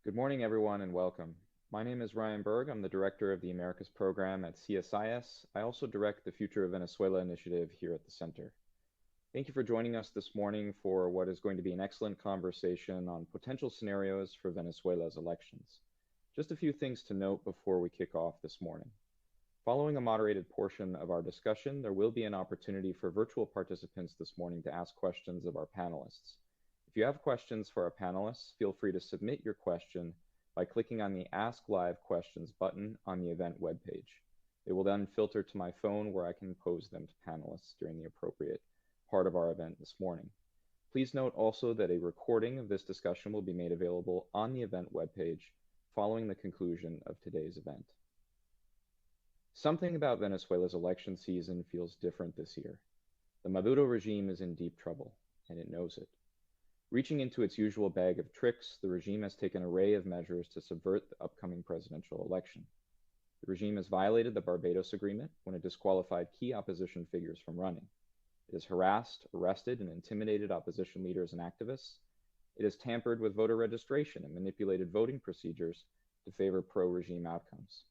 Good morning, everyone, and welcome. My name is Ryan Berg. I'm the director of the Americas Program at CSIS. I also direct the Future of Venezuela initiative here at the center. Thank you for joining us this morning for what is going to be an excellent conversation on potential scenarios for Venezuela's elections. Just a few things to note before we kick off this morning. Following a moderated portion of our discussion, there will be an opportunity for virtual participants this morning to ask questions of our panelists. If you have questions for our panelists, feel free to submit your question by clicking on the Ask Live Questions button on the event webpage. They will then filter to my phone where I can pose them to panelists during the appropriate part of our event this morning. Please note also that a recording of this discussion will be made available on the event webpage following the conclusion of today's event. Something about Venezuela's election season feels different this year. The Maduro regime is in deep trouble, and it knows it. Reaching into its usual bag of tricks, the regime has taken an array of measures to subvert the upcoming presidential election. The regime has violated the Barbados Agreement when it disqualified key opposition figures from running. It has harassed, arrested, and intimidated opposition leaders and activists. It has tampered with voter registration and manipulated voting procedures to favor pro-regime outcomes.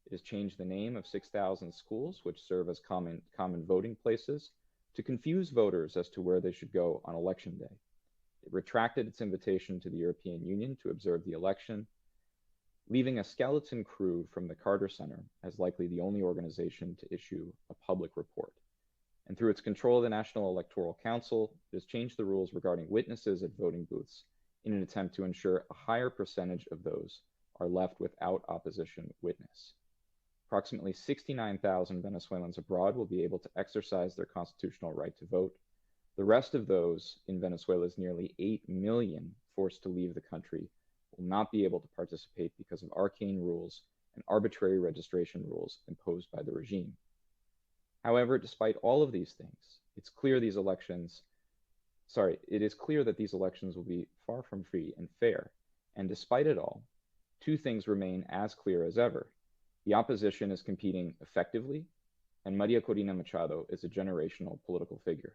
It has changed the name of 6,000 schools, which serve as common voting places, to confuse voters as to where they should go on election day. It retracted its invitation to the European Union to observe the election, leaving a skeleton crew from the Carter Center as likely the only organization to issue a public report. And through its control of the National Electoral Council, it has changed the rules regarding witnesses at voting booths in an attempt to ensure a higher percentage of those are left without opposition witness. Approximately 69,000 Venezuelans abroad will be able to exercise their constitutional right to vote. The rest of those in Venezuela's nearly 8 million forced to leave the country will not be able to participate because of arcane rules and arbitrary registration rules imposed by the regime. However, despite all of these things, it is clear that these elections will be far from free and fair. And despite it all, two things remain as clear as ever. The opposition is competing effectively, and Maria Corina Machado is a generational political figure.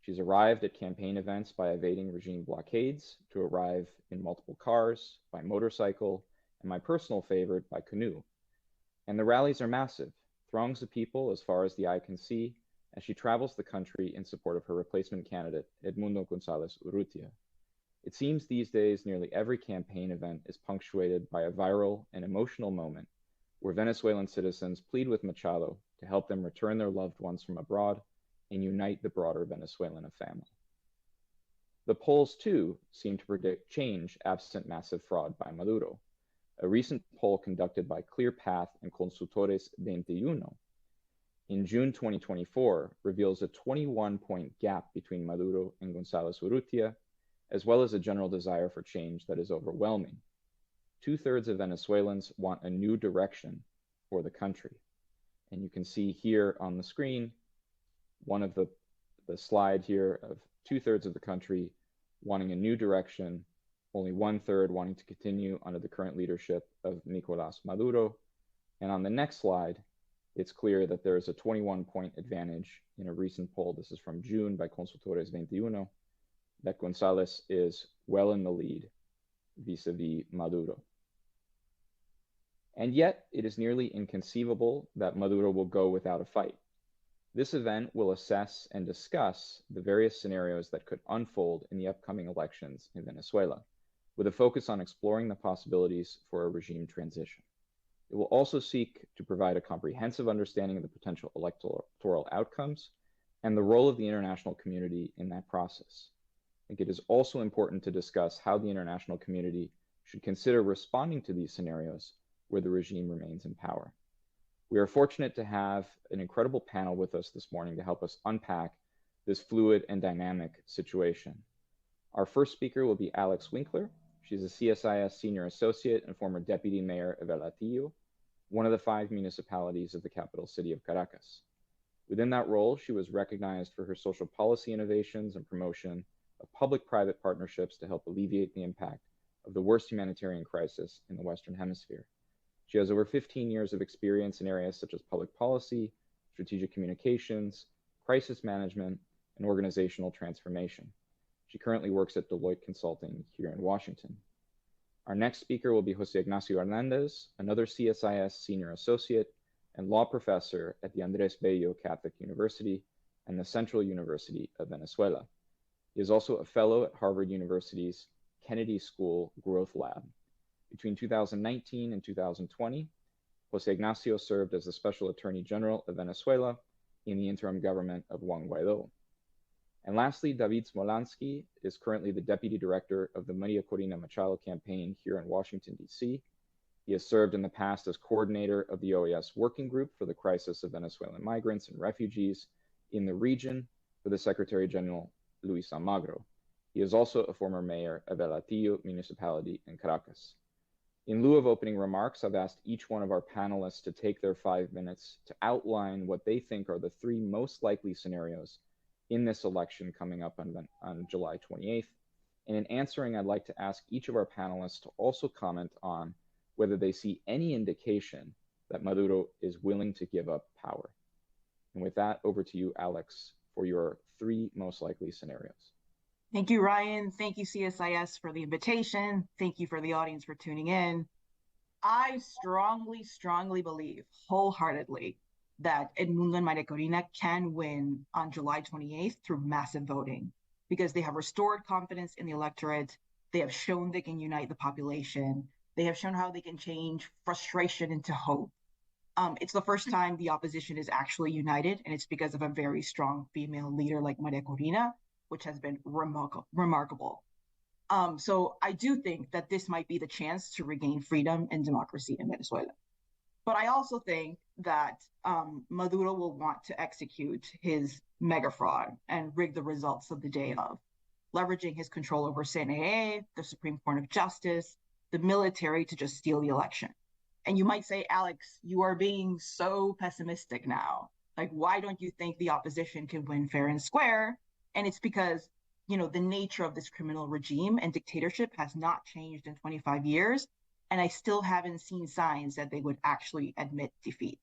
She's arrived at campaign events by evading regime blockades, to arrive in multiple cars, by motorcycle, and my personal favorite, by canoe. And the rallies are massive, throngs of people as far as the eye can see, as she travels the country in support of her replacement candidate, Edmundo González Urrutia. It seems these days nearly every campaign event is punctuated by a viral and emotional moment where Venezuelan citizens plead with Machado to help them return their loved ones from abroad and unite the broader Venezuelan family. The polls, too, seem to predict change absent massive fraud by Maduro. A recent poll conducted by ClearPath and Consultores 21 in June 2024 reveals a 21-point gap between Maduro and González Urrutia, as well as a general desire for change that is overwhelming. Two-thirds of Venezuelans want a new direction for the country. And you can see here on the screen one of the slide here of two-thirds of the country wanting a new direction, only one-third wanting to continue under the current leadership of Nicolás Maduro. And on the next slide, it's clear that there is a 21-point advantage in a recent poll. This is from June by Consultores 21, that González is well in the lead vis-a-vis Maduro. And yet, it is nearly inconceivable that Maduro will go without a fight. This event will assess and discuss the various scenarios that could unfold in the upcoming elections in Venezuela, with a focus on exploring the possibilities for a regime transition. It will also seek to provide a comprehensive understanding of the potential electoral outcomes and the role of the international community in that process. I think it is also important to discuss how the international community should consider responding to these scenarios where the regime remains in power. We are fortunate to have an incredible panel with us this morning to help us unpack this fluid and dynamic situation. Our first speaker will be Alex Winkler. She's a CSIS Senior Associate and former Deputy Mayor of El Hatillo, one of the 5 municipalities of the capital city of Caracas. Within that role, she was recognized for her social policy innovations and promotion of public-private partnerships to help alleviate the impact of the worst humanitarian crisis in the Western Hemisphere. She has over 15 years of experience in areas such as public policy, strategic communications, crisis management, and organizational transformation. She currently works at Deloitte Consulting here in Washington. Our next speaker will be Jose Ignacio Hernandez, another CSIS senior associate and law professor at the Andres Bello Catholic University and the Central University of Venezuela. He is also a fellow at Harvard University's Kennedy School Growth Lab. Between 2019 and 2020, Jose Ignacio served as the Special Attorney General of Venezuela in the interim government of Juan Guaido. And lastly, David Smolansky is currently the Deputy Director of the Maria Corina Machado campaign here in Washington, D.C. He has served in the past as coordinator of the OAS Working Group for the Crisis of Venezuelan Migrants and Refugees in the region for the Secretary General Luis Almagro. He is also a former mayor of El Hatillo municipality in Caracas. In lieu of opening remarks, I've asked each one of our panelists to take their 5 minutes to outline what they think are the 3 most likely scenarios in this election coming up on July 28th. And in answering, I'd like to ask each of our panelists to also comment on whether they see any indication that Maduro is willing to give up power. And with that, over to you, Alex, for your 3 most likely scenarios. Thank you, Ryan. Thank you, CSIS, for the invitation. Thank you for the audience for tuning in. I strongly believe wholeheartedly that Edmundo and Maria Corina can win on July 28th through massive voting because they have restored confidence in the electorate. They have shown they can unite the population. They have shown how they can change frustration into hope. It's the first time the opposition is actually united, and it's because of a very strong female leader like Maria Corina, which has been remarkable. So I do think that this might be the chance to regain freedom and democracy in Venezuela. But I also think that Maduro will want to execute his mega fraud and rig the results of the day of, leveraging his control over CNA, the Supreme Court of Justice, the military to just steal the election. And you might say, Alex, you are being so pessimistic now. Like, why don't you think the opposition can win fair and square? And it's because, you know, the nature of this criminal regime and dictatorship has not changed in 25 years. And I still haven't seen signs that they would actually admit defeat.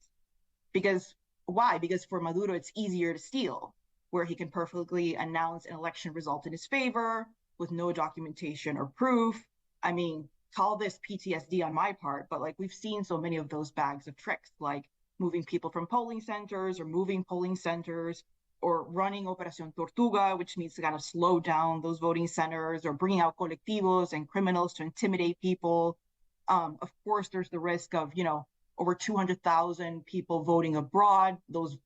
Because why? Because for Maduro, it's easier to steal, where he can perfectly announce an election result in his favor with no documentation or proof. I mean, call this PTSD on my part, but like we've seen so many of those bags of tricks, like moving people from polling centers or moving polling centers, or running Operación Tortuga, which means to kind of slow down those voting centers, or bringing out colectivos and criminals to intimidate people. Of course, there's the risk of, you know, over 200,000 people voting abroad. Those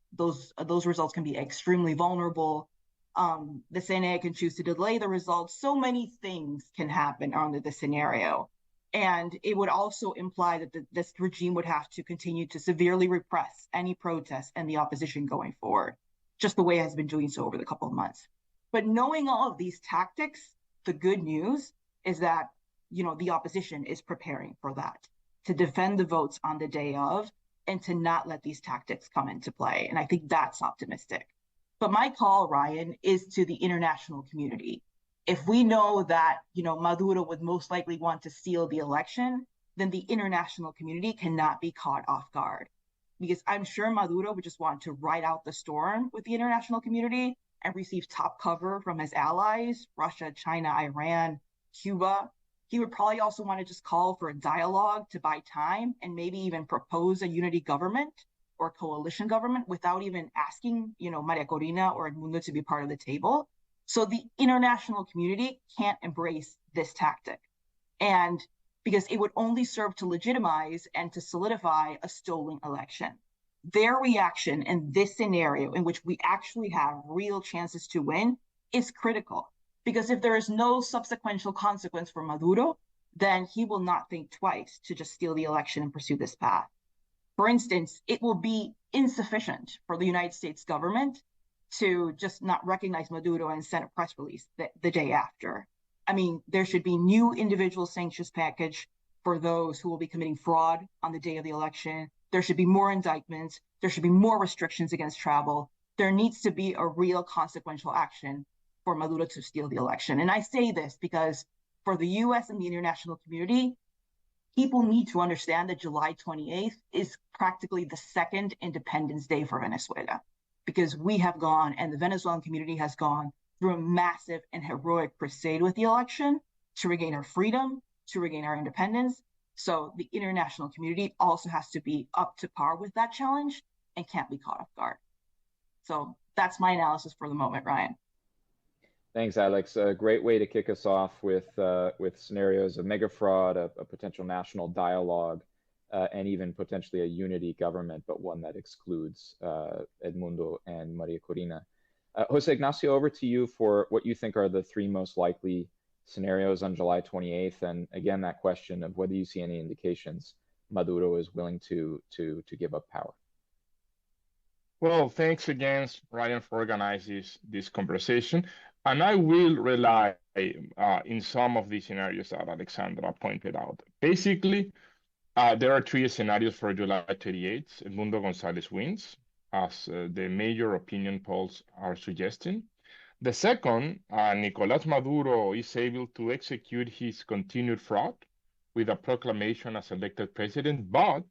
results can be extremely vulnerable. The CNA can choose to delay the results. So many things can happen under the scenario. And it would also imply that this regime would have to continue to severely repress any protests and the opposition going forward, just the way it has been doing so over the couple of months. But knowing all of these tactics, the good news is that, you know, the opposition is preparing for that, to defend the votes on the day of and to not let these tactics come into play. And I think that's optimistic. But my call, Ryan, is to the international community. If we know that, you know, Maduro would most likely want to steal the election, then the international community cannot be caught off guard. Because I'm sure Maduro would just want to ride out the storm with the international community and receive top cover from his allies, Russia, China, Iran, Cuba. He would probably also want to just call for a dialogue to buy time and maybe even propose a unity government or coalition government without even asking, you know, Maria Corina or Edmundo to be part of the table. So the international community can't embrace this tactic. And because it would only serve to legitimize and to solidify a stolen election. Their reaction in this scenario, in which we actually have real chances to win, is critical. Because if there is no subsequential consequence for Maduro, then he will not think twice to just steal the election and pursue this path. For instance, it will be insufficient for the United States government to just not recognize Maduro and send a press release the day after. I mean, there should be new individual sanctions package for those who will be committing fraud on the day of the election. There should be more indictments. There should be more restrictions against travel. There needs to be a real consequential action for Maduro to steal the election. And I say this because for the US and the international community, people need to understand that July 28th is practically the second Independence Day for Venezuela, because we have gone, and the Venezuelan community has gone, through a massive and heroic crusade with the election to regain our freedom, to regain our independence. So the international community also has to be up to par with that challenge and can't be caught off guard. So that's my analysis for the moment, Ryan. Thanks, Alex. A great way to kick us off with scenarios of mega fraud, a potential national dialogue, and even potentially a unity government, but one that excludes Edmundo and Maria Corina. Jose Ignacio, over to you for what you think are the three most likely scenarios on July 28th, and again, that question of whether you see any indications Maduro is willing to give up power. Well, thanks again, Ryan, for organizing this conversation. And I will rely in some of these scenarios that Alexandra pointed out. Basically, there are three scenarios for July 28th. Edmundo Gonzalez wins, as the major opinion polls are suggesting. The second, Nicolás Maduro is able to execute his continued fraud with a proclamation as elected president, but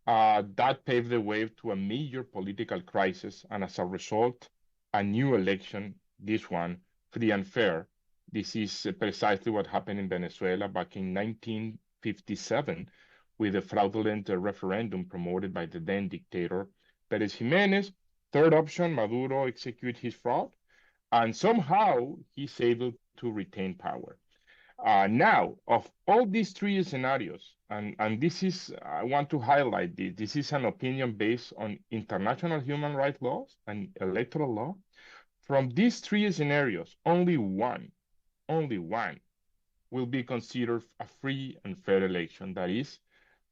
that paved the way to a major political crisis, and as a result, a new election, this one, free and fair. This is precisely what happened in Venezuela back in 1957 with a fraudulent referendum promoted by the then dictator Pérez Jiménez. Third option, Maduro execute his fraud, and somehow he's able to retain power. Now, of all these three scenarios, and this is, I want to highlight this, this is an opinion based on international human rights laws and electoral law. From these three scenarios, only one will be considered a free and fair election. That is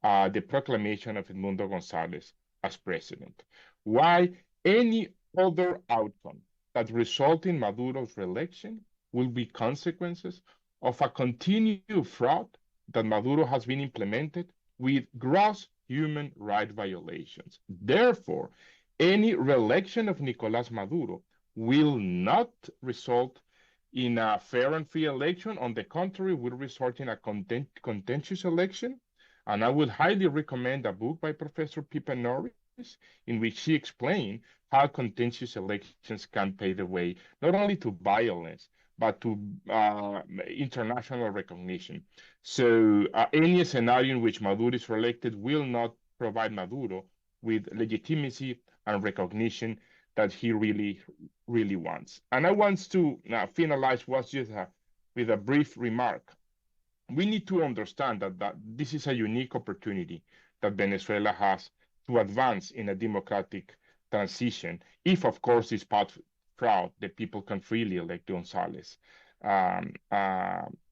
the proclamation of Edmundo Gonzalez as president. Why? Any other outcome that result in Maduro's reelection will be consequences of a continued fraud that Maduro has been implemented with gross human rights violations. Therefore, any reelection of Nicolás Maduro will not result in a fair and free election. On the contrary, will result in a contentious election. And I would highly recommend a book by Professor Pipa Norris, in which he explained how contentious elections can pave the way, not only to violence, but to international recognition. So any scenario in which Maduro is reelected will not provide Maduro with legitimacy and recognition that he really wants. And I want to finalize with a brief remark. We need to understand that this is a unique opportunity that Venezuela has to advance in a democratic transition, if, of course, this path proud that people can freely elect Gonzalez.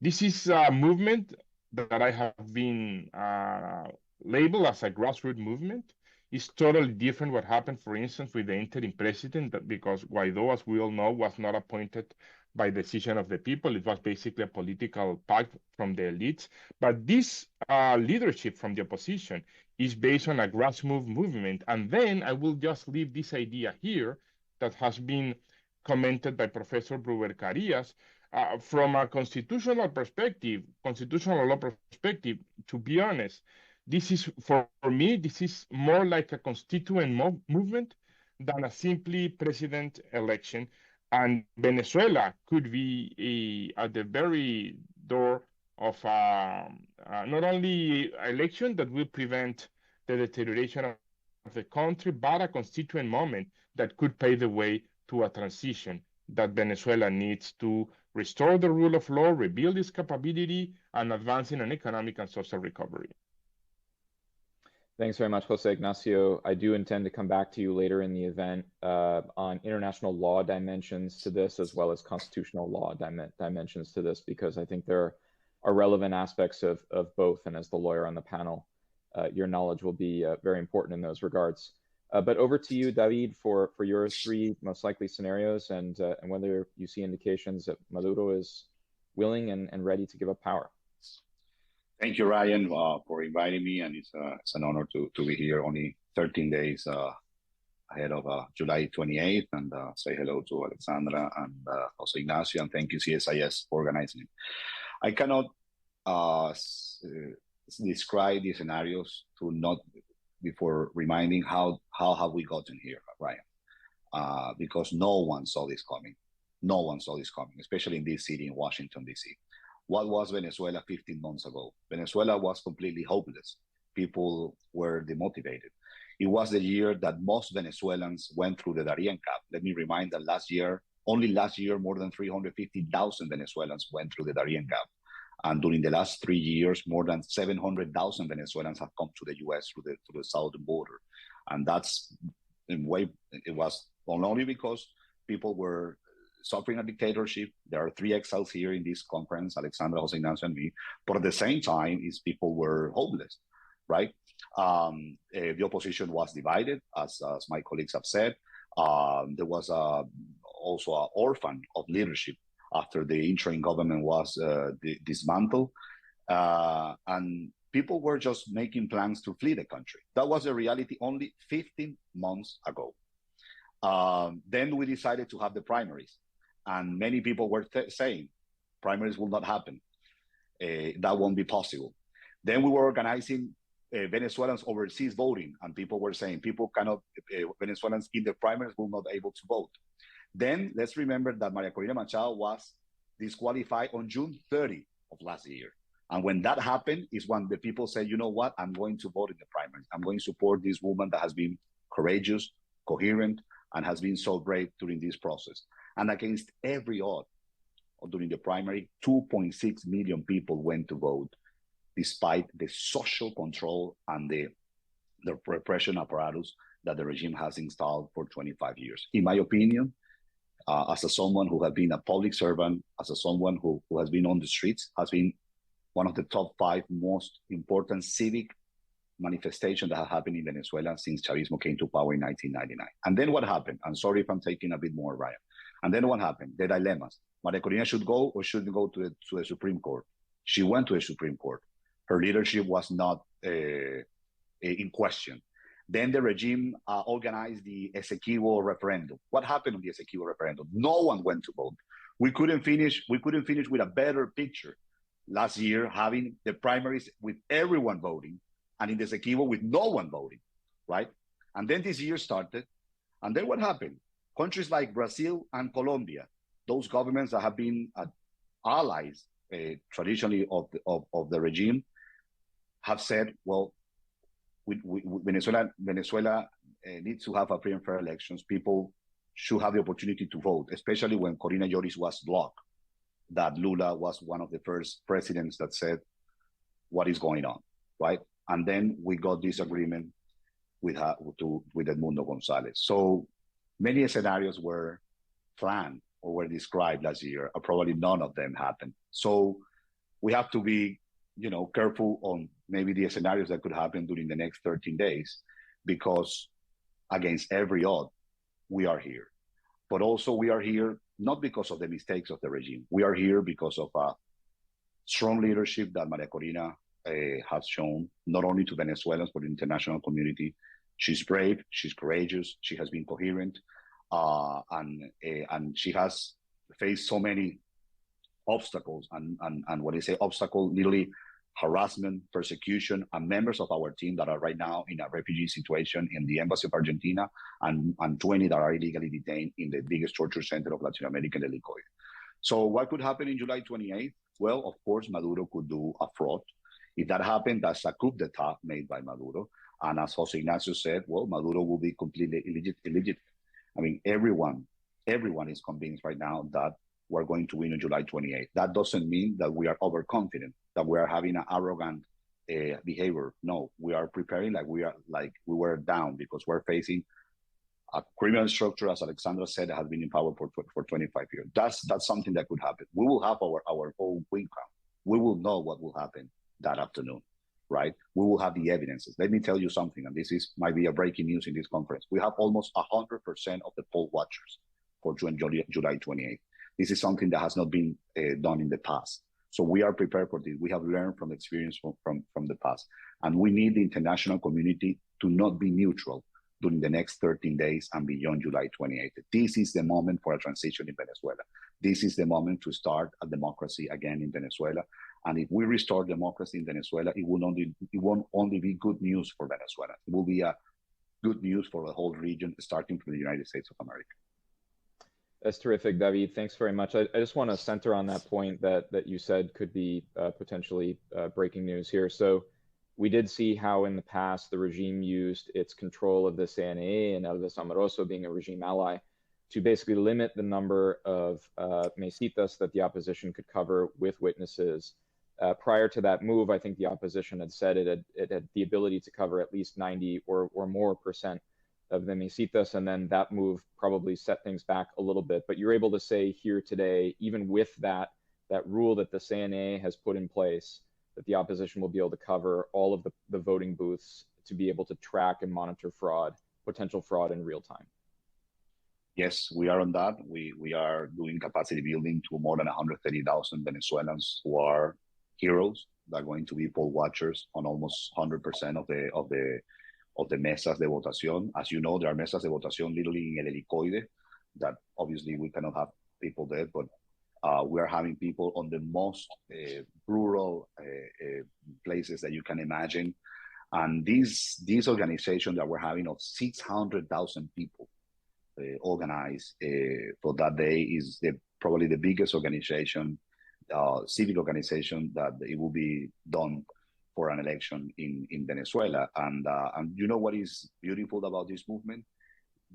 This is a movement that I have been labeled as a grassroots movement. It's totally different what happened, for instance, with the interim president, because Guaido, as we all know, was not appointed by decision of the people. It was basically a political pact from the elites. But this leadership from the opposition is based on a grassroots movement. And then I will just leave this idea here that has been commented by Professor Brewer Carías. From a constitutional perspective, constitutional law perspective, to be honest, this is, for me, this is more like a constituent movement than a simply president election. And Venezuela could be at the very door of not only election that will prevent the deterioration of the country, but a constituent moment that could pave the way to a transition that Venezuela needs to restore the rule of law, rebuild its capability, and advance in an economic and social recovery. Thanks very much, Jose Ignacio. I do intend to come back to you later in the event on international law dimensions to this, as well as constitutional law dimensions to this, because I think there are relevant aspects of both. And as the lawyer on the panel, your knowledge will be very important in those regards. But over to you, David, for your three most likely scenarios and whether you see indications that Maduro is willing and ready to give up power. Thank you, Ryan, for inviting me, and it's an honor to be here only 13 days ahead of July 28th, and say hello to Alexandra and Jose Ignacio, and thank you, CSIS, for organizing it. I cannot describe the scenarios to not before reminding how have we gotten here, Ryan, because no one saw this coming. No one saw this coming, especially in this city, in Washington, D.C. What was Venezuela 15 months ago? Venezuela was completely hopeless. People were demotivated. It was the year that most Venezuelans went through the Darien Gap. Let me remind that only last year, more than 350,000 Venezuelans went through the Darien Gap. And during the last 3 years, more than 700,000 Venezuelans have come to the U.S. through the southern border. And that's in way, it was not only because people were suffering a dictatorship. There are 3 exiles here in this conference, Alexandra, Jose Ignacio, and me. But at the same time, people were hopeless, right? The opposition was divided, as my colleagues have said. There was also an orphan of leadership after the interim government was dismantled. And people were just making plans to flee the country. That was the reality only 15 months ago. Then we decided to have the primaries. And many people were saying, primaries will not happen. That won't be possible. Then we were organizing Venezuelans overseas voting, and people were saying Venezuelans in the primaries will not be able to vote. Then let's remember that Maria Corina Machado was disqualified on June 30 of last year. And when that happened is when the people said, you know what, I'm going to vote in the primaries. I'm going to support this woman that has been courageous, coherent, and has been so brave during this process. And against every odd, during the primary, 2.6 million people went to vote, despite the social control and the repression apparatus that the regime has installed for 25 years. In my opinion, as someone who has been a public servant, as someone who has been on the streets, has been one of the top 5 most important civic manifestations that have happened in Venezuela since Chavismo came to power in 1999. And then what happened? I'm sorry if I'm taking a bit more, Ryan. And then what happened? The dilemmas. Maria Corina should go or shouldn't go to the Supreme Court. She went to the Supreme Court. Her leadership was not in question. Then the regime organized the Essequibo referendum. What happened on the Essequibo referendum? No one went to vote. We couldn't finish with a better picture last year, having the primaries with everyone voting, and in the Essequibo with no one voting, right? And then this year started, and then what happened? Countries like Brazil and Colombia, those governments that have been allies traditionally of the regime, have said, well, Venezuela needs to have a free and fair elections. People should have the opportunity to vote, especially when Corina Yoris was blocked, that Lula was one of the first presidents that said, what is going on, right? And then we got this agreement with Edmundo Gonzalez. So many scenarios were planned or were described last year, and probably none of them happened. So we have to be, careful on maybe the scenarios that could happen during the next 13 days, because against every odd, we are here. But also we are here not because of the mistakes of the regime. We are here because of a strong leadership that Maria Corina has shown, not only to Venezuelans, but the international community. She's brave, she's courageous, she has been coherent, and she has faced so many obstacles, and when I say obstacle, literally harassment, persecution, and members of our team that are right now in a refugee situation in the Embassy of Argentina, and 20 that are illegally detained in the biggest torture center of Latin America, the Licoy. So what could happen in July 28th? Well, of course, Maduro could do a fraud. If that happened, that's a coup d'etat made by Maduro. And as Jose Ignacio said, well, Maduro will be completely illegitimate. I mean, everyone is convinced right now that we're going to win on July 28th. That doesn't mean that we are overconfident, that we are having an arrogant behavior. No, we are preparing like we were down, because we're facing a criminal structure, as Alexandra said, that has been in power for 25 years. That's something that could happen. We will have our own win count. We will know what will happen that afternoon, right? We will have the evidences. Let me tell you something, and this might be a breaking news in this conference. We have almost 100% of the poll watchers for July 28th. This is something that has not been done in the past. So we are prepared for this. We have learned from experience from the past. And we need the international community to not be neutral during the next 13 days and beyond July 28th. This is the moment for a transition in Venezuela. This is the moment to start a democracy again in Venezuela. And if we restore democracy in Venezuela, it won't only be good news for Venezuela. It will be a good news for the whole region, starting from the United States of America. That's terrific, David. Thanks very much. I just want to center on that point that you said could be potentially breaking news here. So we did see how in the past the regime used its control of the CNA and Elvis Amoroso being a regime ally to basically limit the number of mesitas that the opposition could cover with witnesses. Prior to that move, I think the opposition had said it had the ability to cover at least 90 or more percent of the mesitas, and then that move probably set things back a little bit. But you're able to say here today, even with that rule that the CNA has put in place, that the opposition will be able to cover all of the voting booths to be able to track and monitor fraud, potential fraud in real time. Yes, we are on that. We are doing capacity building to more than 130,000 Venezuelans who are heroes that are going to be poll watchers on almost 100% of the mesas de votación. As you know, there are mesas de votación literally in el helicoide that obviously we cannot have people there, but we are having people on the most rural places that you can imagine. And this organization that we're having of 600,000 people organized for that day is probably the biggest organization, civic organization that it will be done for an election in Venezuela. And you know what is beautiful about this movement?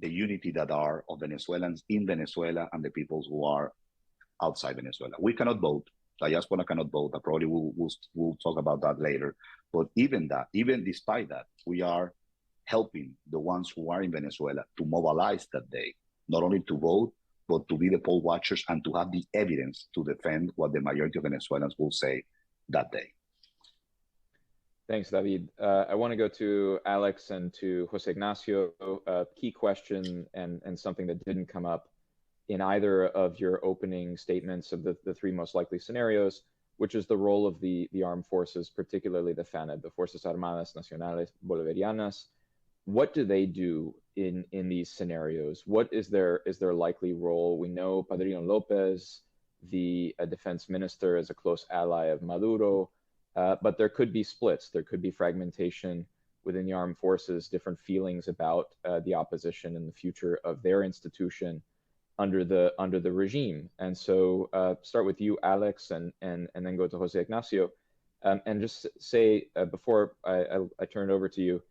The unity that are of Venezuelans in Venezuela and the peoples who are outside Venezuela. We cannot vote. Diaspora cannot vote. I probably we'll talk about that later. But even despite that, we are helping the ones who are in Venezuela to mobilize that day, not only to vote, but to be the poll watchers and to have the evidence to defend what the majority of Venezuelans will say that day. Thanks, David. I want to go to Alex and to Jose Ignacio. A key question and something that didn't come up in either of your opening statements of the three most likely scenarios, which is the role of the armed forces, particularly the FANEB, the Fuerzas Armadas Nacionales Bolivarianas. What do they do in these scenarios? What is their likely role? We know Padrino Lopez, the defense minister, is a close ally of Maduro, but there could be splits. There could be fragmentation within the armed forces, different feelings about the opposition and the future of their institution under the regime. And so start with you, Alex, and then go to Jose Ignacio, and just say before I turn it over to you,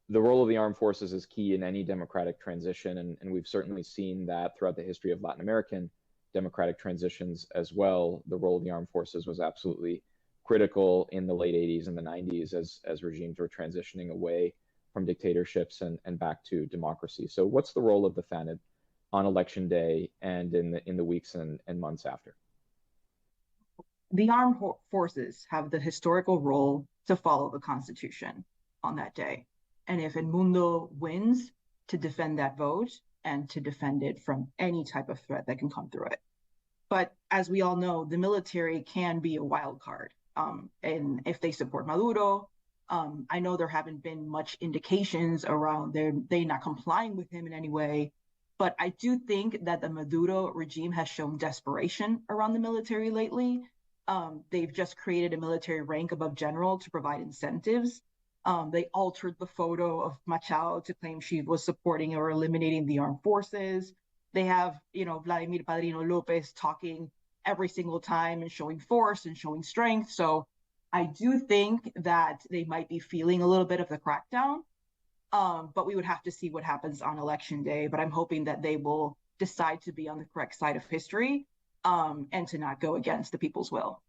the role of the armed forces is key in any democratic transition, and we've certainly seen that throughout the history of Latin American democratic transitions as well. The role of the armed forces was absolutely critical in the late 80s and the 90s as regimes were transitioning away from dictatorships and back to democracy. So what's the role of the FANEB on election day and in the weeks and months after? The armed forces have the historical role to follow the Constitution on that day. And if Edmundo wins, to defend that vote and to defend it from any type of threat that can come through it. But as we all know, the military can be a wild card. And if they support Maduro, I know there haven't been much indications around they not complying with him in any way. But I do think that the Maduro regime has shown desperation around the military lately. They've just created a military rank above general to provide incentives. They altered the photo of Machado to claim she was supporting or eliminating the armed forces. They have, Vladimir Padrino Lopez talking every single time and showing force and showing strength. So I do think that they might be feeling a little bit of the crackdown, but we would have to see what happens on election day. But I'm hoping that they will decide to be on the correct side of history and to not go against the people's will.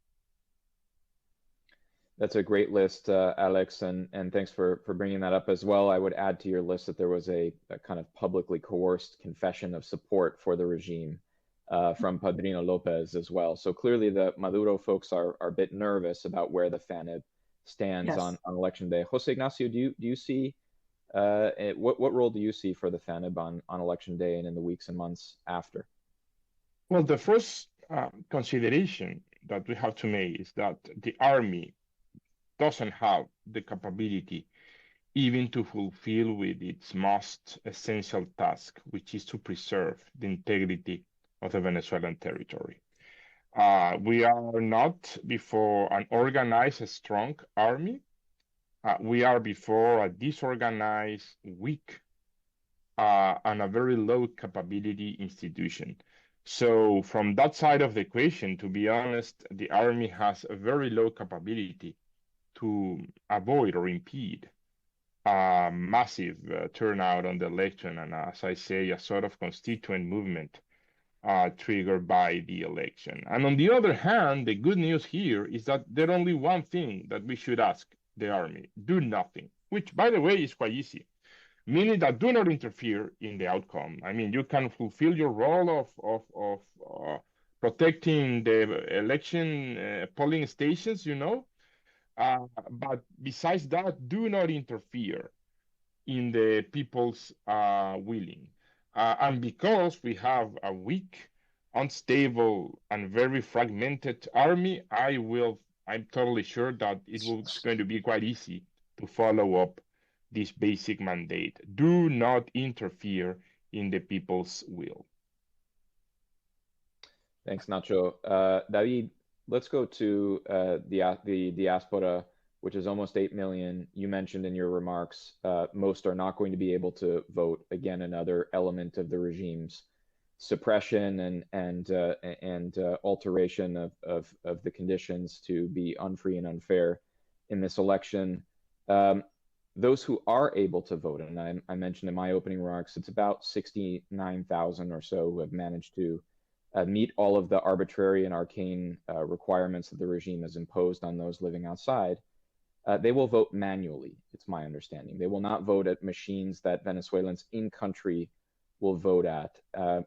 That's a great list, Alex, and thanks for bringing that up as well. I would add to your list that there was a kind of publicly coerced confession of support for the regime from Padrino Lopez as well. So clearly the Maduro folks are a bit nervous about where the FANEB stands yes. on election day. Jose Ignacio, do you see, what role do you see for the FANEB on election day and in the weeks and months after? Well, the first consideration that we have to make is that the army doesn't have the capability even to fulfill with its most essential task, which is to preserve the integrity of the Venezuelan territory. We are not before an organized, strong army. We are before a disorganized, weak, and a very low capability institution. So from that side of the equation, to be honest, the army has a very low capability to avoid or impede a massive turnout on the election, and as I say, a sort of constituent movement triggered by the election. And on the other hand, the good news here is that there's only one thing that we should ask the army: do nothing, which, by the way, is quite easy, meaning that do not interfere in the outcome. I mean, you can fulfill your role of protecting the election polling stations, but besides that, do not interfere in the people's willing. And because we have a weak, unstable, and very fragmented army, I'm totally sure that it's going to be quite easy to follow up this basic mandate. Do not interfere in the people's will. Thanks, Nacho. David, let's go to the diaspora, which is almost 8 million. You mentioned in your remarks, most are not going to be able to vote. Again, another element of the regime's suppression and alteration of the conditions to be unfree and unfair in this election. Those who are able to vote, and I mentioned in my opening remarks, it's about 69,000 or so who have managed to meet all of the arbitrary and arcane requirements that the regime has imposed on those living outside. They will vote manually, it's my understanding. They will not vote at machines that Venezuelans in country will vote at.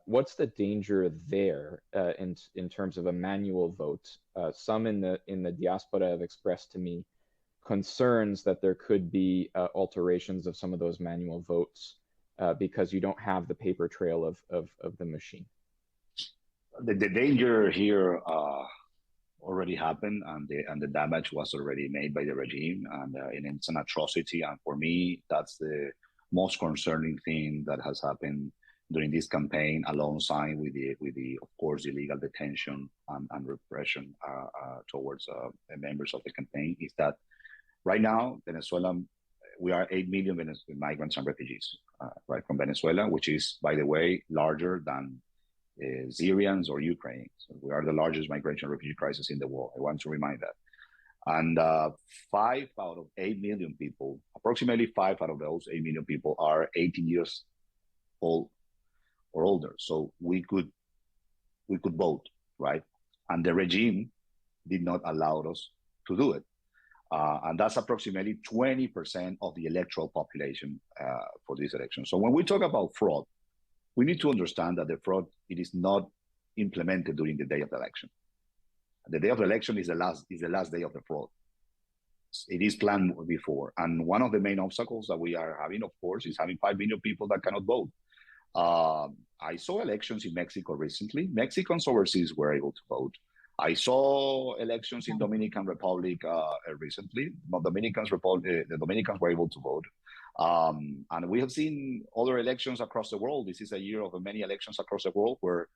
What's the danger there in terms of a manual vote? Some in the diaspora have expressed to me concerns that there could be alterations of some of those manual votes because you don't have the paper trail of the machine. The danger here already happened, and the damage was already made by the regime, and it's an atrocity. And for me, that's the most concerning thing that has happened during this campaign, alongside with the of course illegal detention and repression towards members of the campaign, is that right now Venezuela, we are 8 million migrants and refugees right from Venezuela, which is, by the way, larger than Syrians or Ukraine. So we are the largest migration refugee crisis in the world. I want to remind that. And 5 out of 8 million people, approximately 5 out of those 8 million people, are 18 years old or older. So we could vote, right? And the regime did not allow us to do it. And that's approximately 20% of the electoral population for this election. So when we talk about fraud, we need to understand that the fraud, it is not implemented during the day of the election. The day of the election is the last day of the fraud. It is planned before. And one of the main obstacles that we are having, of course, is having 5 million people that cannot vote. I saw elections in Mexico recently. Mexicans overseas were able to vote. I saw elections in Dominican Republic recently. The Dominicans were able to vote. And we have seen other elections across the world. This is a year of many elections across the world where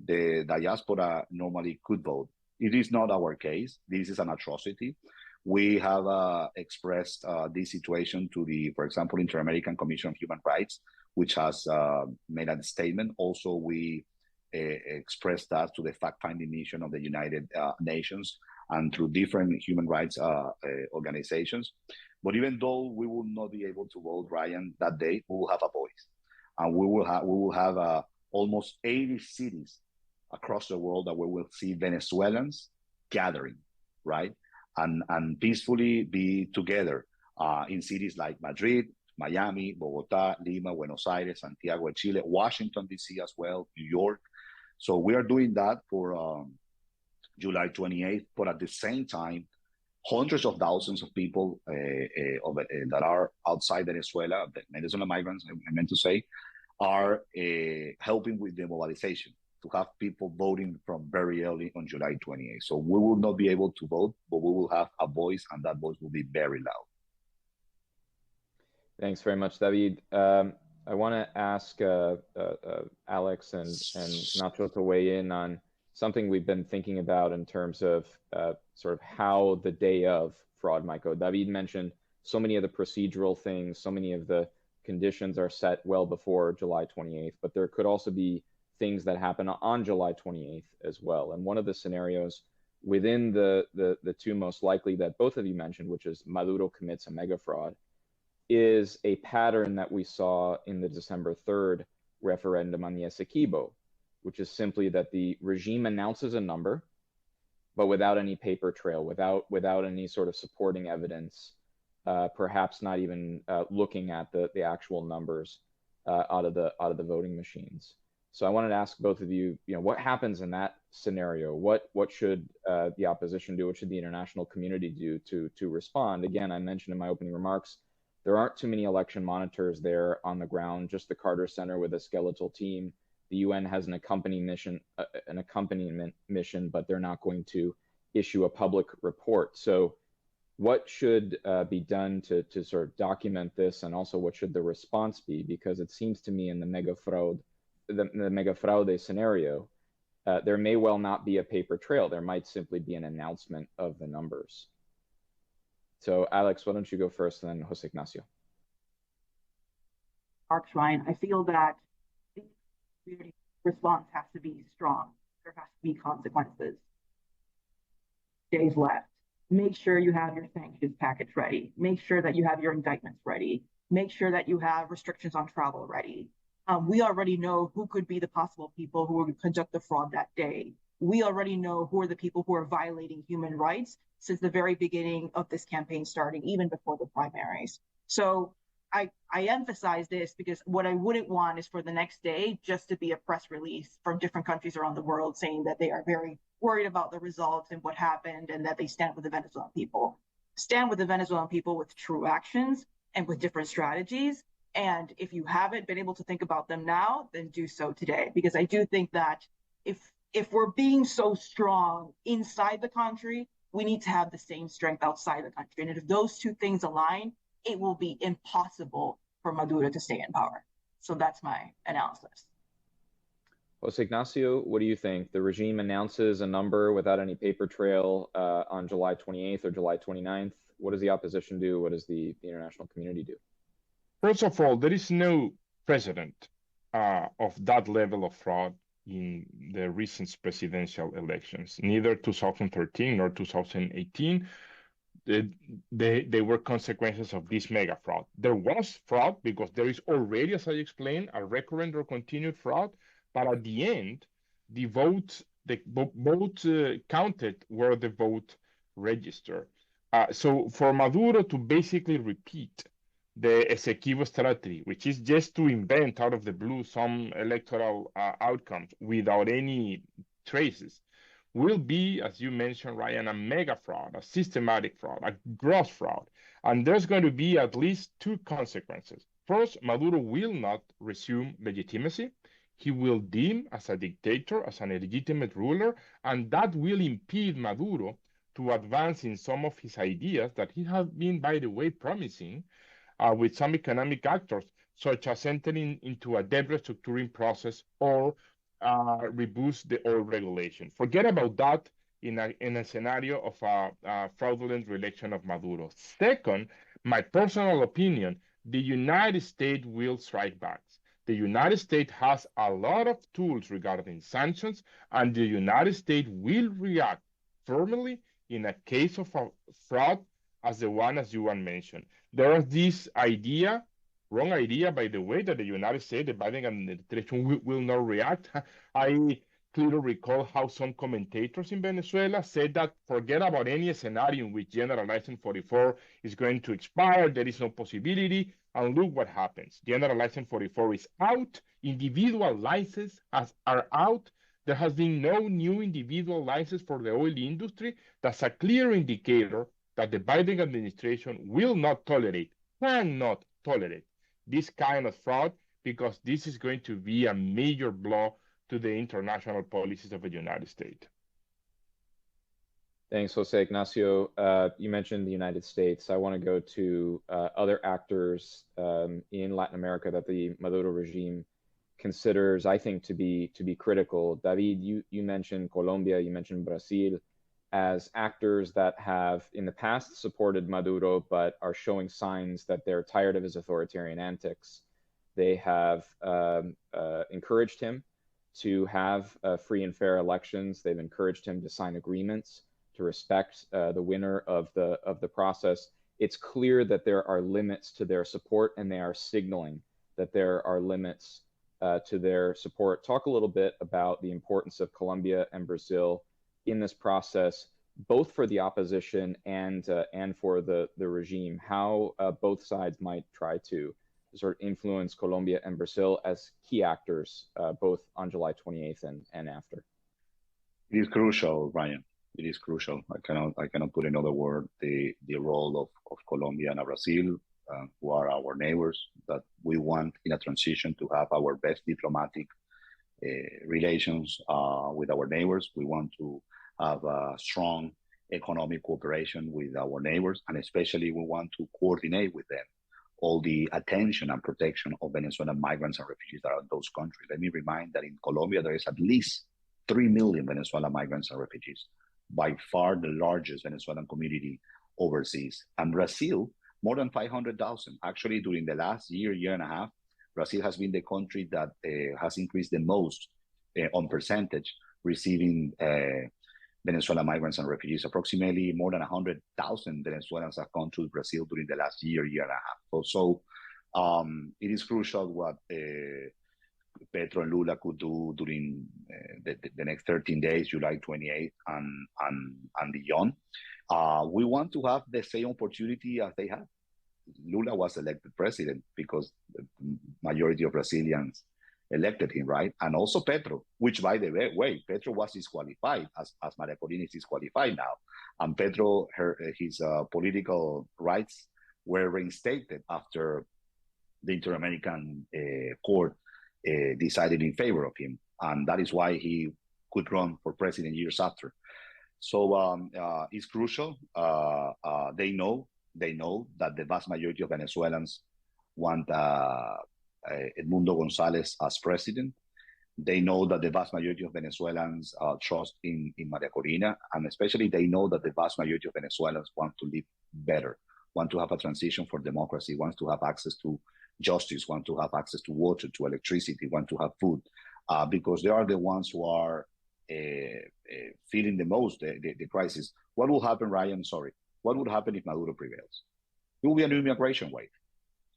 the diaspora normally could vote. It is not our case. This is an atrocity. We have expressed this situation to for example, Inter-American Commission on Human Rights, which has made a statement. Also, we expressed that to the fact-finding mission of the United Nations and through different human rights organizations. But even though we will not be able to vote, Ryan, that day, we will have a voice. And we will have almost 80 cities across the world that we will see Venezuelans gathering, right? And peacefully be together in cities like Madrid, Miami, Bogota, Lima, Buenos Aires, Santiago de Chile, Washington, D.C. as well, New York. So we are doing that for July 28th, but at the same time, hundreds of thousands of people that are outside Venezuela, Venezuela migrants, I meant to say, are helping with the mobilization to have people voting from very early on July 28th. So we will not be able to vote, but we will have a voice, and that voice will be very loud. Thanks very much, David. I want to ask Alex and Nacho to weigh in on something we've been thinking about in terms of sort of how the day of fraud might go. David mentioned so many of the procedural things, so many of the conditions are set well before July 28th, but there could also be things that happen on July 28th as well. And one of the scenarios within the two most likely that both of you mentioned, which is Maduro commits a mega fraud, is a pattern that we saw in the December 3rd referendum on the Essequibo, which is simply that the regime announces a number, but without any paper trail, without any sort of supporting evidence, perhaps not even looking at the actual numbers out of the voting machines. So I wanted to ask both of you, what happens in that scenario? What should the opposition do? What should the international community do to respond? Again, I mentioned in my opening remarks, there aren't too many election monitors there on the ground, just the Carter Center with a skeletal team. The UN has an accompaniment mission, but they're not going to issue a public report. So what should be done to sort of document this, and also what should the response be? Because it seems to me in the mega fraude scenario, there may well not be a paper trail. There might simply be an announcement of the numbers. So Alex, why don't you go first, and then Jose Ignacio. Marks, Ryan, I feel that the community response has to be strong. There has to be consequences. Days left. Make sure you have your sanctions package ready. Make sure that you have your indictments ready. Make sure that you have restrictions on travel ready. We already know who could be the possible people who would conduct the fraud that day. We already know who are the people who are violating human rights since the very beginning of this campaign starting, even before the primaries. So I emphasize this because what I wouldn't want is for the next day just to be a press release from different countries around the world saying that they are very worried about the results and what happened and that they stand with the Venezuelan people. Stand with the Venezuelan people with true actions and with different strategies. And if you haven't been able to think about them now, then do so today. Because I do think that if we're being so strong inside the country, we need to have the same strength outside the country. And if those two things align, it will be impossible for Maduro to stay in power. So that's my analysis. Jose Ignacio, what do you think? The regime announces a number without any paper trail on July 28th or July 29th. What does the opposition do? What does the international community do? First of all, there is no precedent of that level of fraud in the recent presidential elections, neither 2013 nor 2018. They were consequences of this mega fraud. There was fraud because there is already, as I explained, a recurrent or continued fraud, but at the end, the votes counted were the vote registered. So for Maduro to basically repeat the Essequibo strategy, which is just to invent out of the blue some electoral outcomes without any traces, will be, as you mentioned, Ryan, a mega fraud, a systematic fraud, a gross fraud. And there's going to be at least two consequences. First, Maduro will not resume legitimacy. He will deem as a dictator, as an illegitimate ruler, and that will impede Maduro to advance in some of his ideas that he has been, by the way, promising with some economic actors, such as entering into a debt restructuring process or reboost the oil regulation. Forget about that in a scenario of a fraudulent re-election of Maduro. Second, my personal opinion, the United States will strike back. The United States has a lot of tools regarding sanctions, and the United States will react firmly in a case of a fraud as the one as you mentioned. There is this idea, wrong idea, by the way, that the United States, the Biden administration will not react. I clearly recall how some commentators in Venezuela said that forget about any scenario in which General License 44 is going to expire, there is no possibility, and look what happens. General License 44 is out, individual licenses are out, there has been no new individual license for the oil industry. That's a clear indicator that the Biden administration will not tolerate, cannot tolerate this kind of fraud, because this is going to be a major blow to the international policies of the United States. Thanks, Jose Ignacio. You mentioned the United States. I want to go to other actors in Latin America that the Maduro regime considers, I think, to be critical. David, you mentioned Colombia, you mentioned Brazil as actors that have in the past supported Maduro, but are showing signs that they're tired of his authoritarian antics. They have encouraged him to have free and fair elections. They've encouraged him to sign agreements to respect the winner of the process. It's clear that there are limits to their support, and they are signaling that there are limits to their support. Talk a little bit about the importance of Colombia and Brazil in this process, both for the opposition and for the regime. How both sides might try to sort of influence Colombia and Brazil as key actors, both on July 28th and after. It is crucial, Ryan. It is crucial. I cannot put another word. The role of Colombia and Brazil, who are our neighbors, that we want in a transition to have our best diplomatic relations with our neighbors. We want to have a strong economic cooperation with our neighbors, and especially we want to coordinate with them all the attention and protection of Venezuelan migrants and refugees that are in those countries. Let me remind that in Colombia, there is at least 3 million Venezuelan migrants and refugees, by far the largest Venezuelan community overseas. And Brazil, more than 500,000. Actually, during the last year and a half, Brazil has been the country that has increased the most on percentage, receiving Venezuelan migrants and refugees. Approximately more than 100,000 Venezuelans have gone to Brazil during the last year and a half. So it is crucial what Petro and Lula could do during the next 13 days, July 28th and beyond. We want to have the same opportunity as they have. Lula was elected president because the majority of Brazilians elected him, right? And also Petro, which, by the way, Petro was disqualified, as Maria Corina is disqualified now. And Petro, his political rights were reinstated after the Inter-American Court decided in favor of him. And that is why he could run for president years after. So it's crucial. They know that the vast majority of Venezuelans want Edmundo González as president. They know that the vast majority of Venezuelans trust in Maria Corina, and especially they know that the vast majority of Venezuelans want to live better, want to have a transition for democracy, want to have access to justice, want to have access to water, to electricity, want to have food, because they are the ones who are feeling the most the crisis. What will happen, Ryan? Sorry. What would happen if Maduro prevails? It will be a new immigration wave.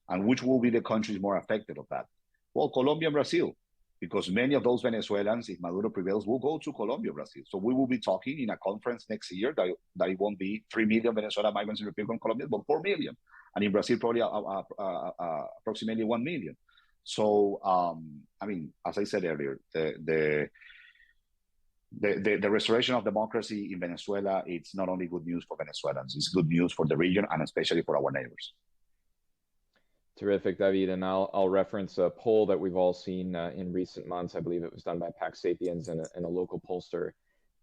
And which will be the countries more affected of that? Well, Colombia and Brazil, because many of those Venezuelans, if Maduro prevails, will go to Colombia, Brazil. So we will be talking in a conference next year that it won't be 3 million Venezuelan migrants in Republic of Colombia, but 4 million. And in Brazil, probably approximately 1 million. So, I mean, as I said earlier, the restoration of democracy in Venezuela, it's not only good news for Venezuelans, it's good news for the region and especially for our neighbors. Terrific, David. And I'll reference a poll that we've all seen in recent months. I believe it was done by Pax Sapiens and a local pollster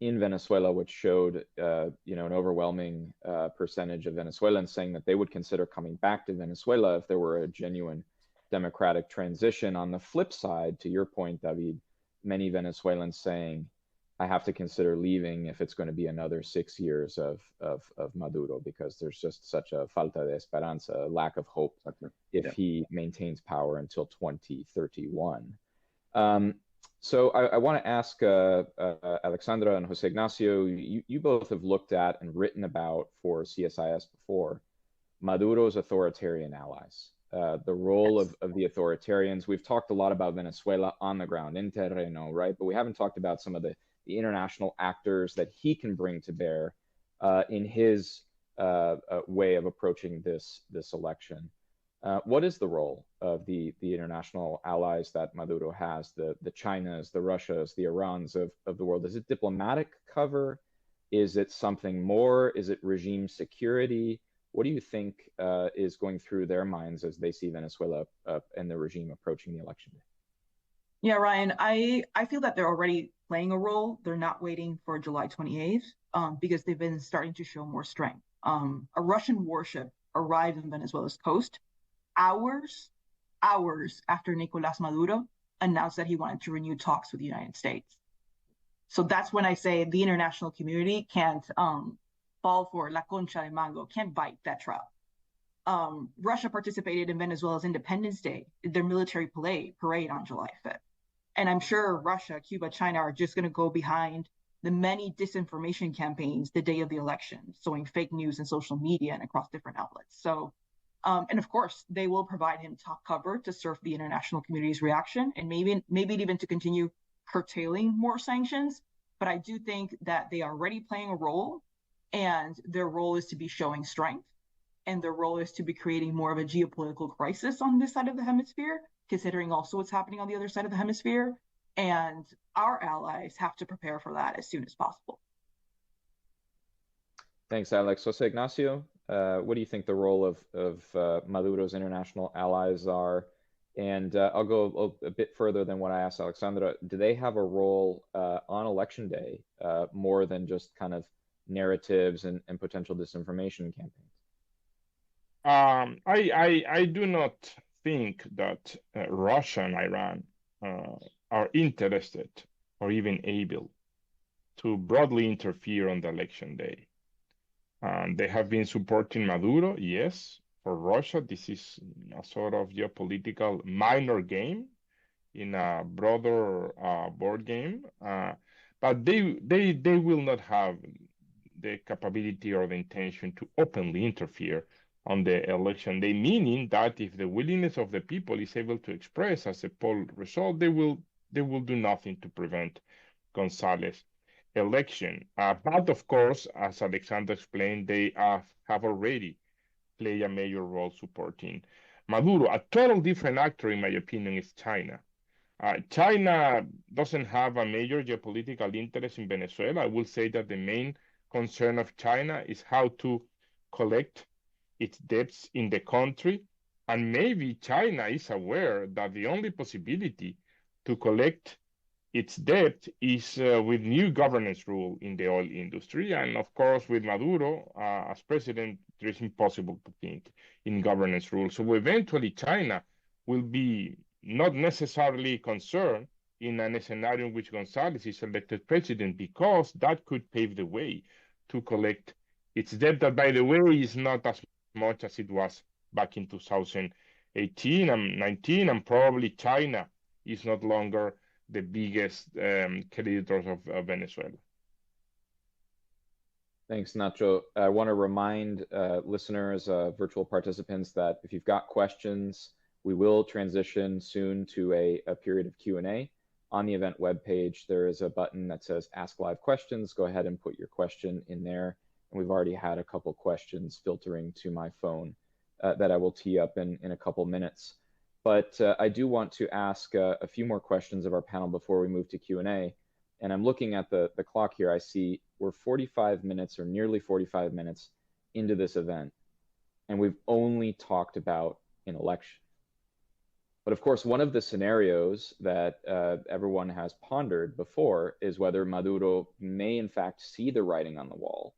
in Venezuela, which showed an overwhelming percentage of Venezuelans saying that they would consider coming back to Venezuela if there were a genuine democratic transition. On the flip side, to your point, David, many Venezuelans saying, I have to consider leaving if it's going to be another 6 years of Maduro, because there's just such a falta de esperanza, a lack of hope if he maintains power until 2031. So I want to ask Alexandra and Jose Ignacio, you both have looked at and written about for CSIS before Maduro's authoritarian allies, the role of the authoritarians. We've talked a lot about Venezuela on the ground, in terreno, right? But we haven't talked about some of the international actors that he can bring to bear in his way of approaching this election. What is the role of the international allies that Maduro has, the Chinas, the Russias, the Irans of the world? Is it diplomatic cover? Is it something more? Is it regime security? What do you think is going through their minds as they see Venezuela and the regime approaching the election day? Yeah, Ryan, I feel that they're already playing a role. They're not waiting for July 28th because they've been starting to show more strength. A Russian warship arrived on Venezuela's coast hours after Nicolás Maduro announced that he wanted to renew talks with the United States. So that's when I say the international community can't fall for la concha de mango, can't bite that trap. Russia participated in Venezuela's Independence Day, their military parade on July 5th. And I'm sure Russia, Cuba, China are just going to go behind the many disinformation campaigns the day of the election, sowing fake news in social media and across different outlets. So, and of course, they will provide him top cover to surf the international community's reaction, and maybe even to continue curtailing more sanctions. But I do think that they are already playing a role, and their role is to be showing strength, and their role is to be creating more of a geopolitical crisis on this side of the hemisphere, considering also what's happening on the other side of the hemisphere. And our allies have to prepare for that as soon as possible. Thanks, Alex. Jose Ignacio, what do you think the role of Maduro's international allies are? And I'll go a bit further than what I asked Alexandra. Do they have a role on election day more than just kind of narratives and potential disinformation campaigns? I do not think that Russia and Iran are interested or even able to broadly interfere on the election day. They have been supporting Maduro, yes. For Russia, this is a sort of geopolitical minor game in a broader board game, but they will not have the capability or the intention to openly interfere on the election day, meaning that if the willingness of the people is able to express as a poll result, they will do nothing to prevent González election. But of course, as Alexandra explained, they have already played a major role supporting Maduro. A total different actor, in my opinion, is China. China doesn't have a major geopolitical interest in Venezuela. I will say that the main concern of China is how to collect its debts in the country. And maybe China is aware that the only possibility to collect its debt is with new governance rule in the oil industry. And of course, with Maduro as president, it is impossible to think in governance rule. So eventually China will be not necessarily concerned in a scenario in which González is elected president, because that could pave the way to collect its debt, that, by the way, is not as much as it was back in 2018 and 19, and probably China is not longer the biggest creditors of Venezuela. Thanks, Nacho. I want to remind listeners, virtual participants, that if you've got questions, we will transition soon to a period of Q&A. On the event webpage, there is a button that says Ask Live Questions. Go ahead and put your question in there. And we've already had a couple questions filtering to my phone that I will tee up in a couple minutes. But I do want to ask a few more questions of our panel before we move to Q&A. And I'm looking at the clock here. I see we're 45 minutes or nearly 45 minutes into this event, and we've only talked about an election. But of course, one of the scenarios that everyone has pondered before is whether Maduro may in fact see the writing on the wall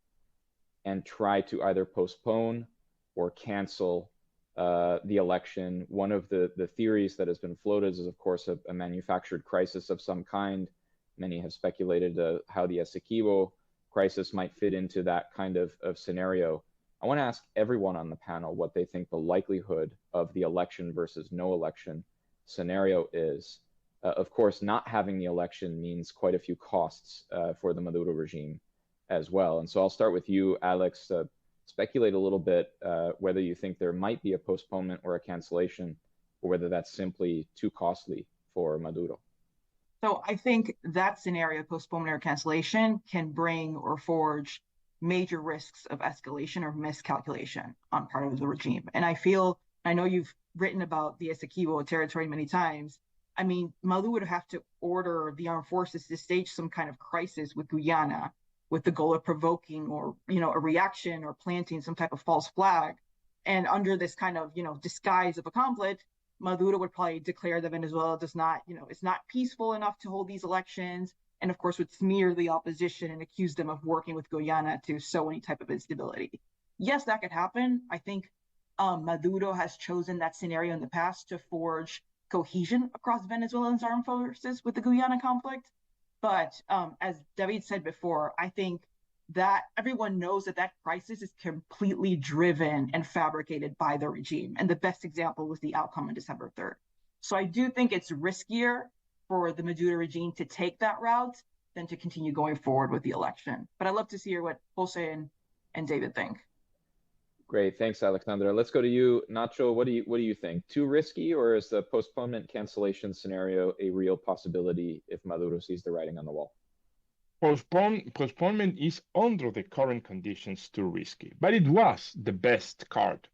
and try to either postpone or cancel the election. One of the theories that has been floated is, of course, a manufactured crisis of some kind. Many have speculated how the Essequibo crisis might fit into that kind of scenario. I want to ask everyone on the panel what they think the likelihood of the election versus no election scenario is. Of course, not having the election means quite a few costs for the Maduro regime as well. And so I'll start with you, Alex. Speculate a little bit whether you think there might be a postponement or a cancellation, or whether that's simply too costly for Maduro. So I think that scenario, postponement or cancellation, can bring or forge major risks of escalation or miscalculation on part of the regime. And I know you've written about the Essequibo territory many times. I mean, Maduro would have to order the armed forces to stage some kind of crisis with Guyana, with the goal of provoking or, a reaction or planting some type of false flag. And under this kind of, disguise of a conflict, Maduro would probably declare that Venezuela does not, is not peaceful enough to hold these elections, and of course would smear the opposition and accuse them of working with Guyana to sow any type of instability. Yes, that could happen. I think Maduro has chosen that scenario in the past to forge cohesion across Venezuelan armed forces with the Guyana conflict. But as David said before, I think that everyone knows that crisis is completely driven and fabricated by the regime. And the best example was the outcome on December 3rd. So I do think it's riskier for the Maduro regime to take that route than to continue going forward with the election. But I'd love to hear what Jose and David think. Great, thanks, Alexandra. Let's go to you, Nacho. What do you think? Too risky, or is the postponement cancellation scenario a real possibility if Maduro sees the writing on the wall? Postponement is under the current conditions too risky, but it was the best card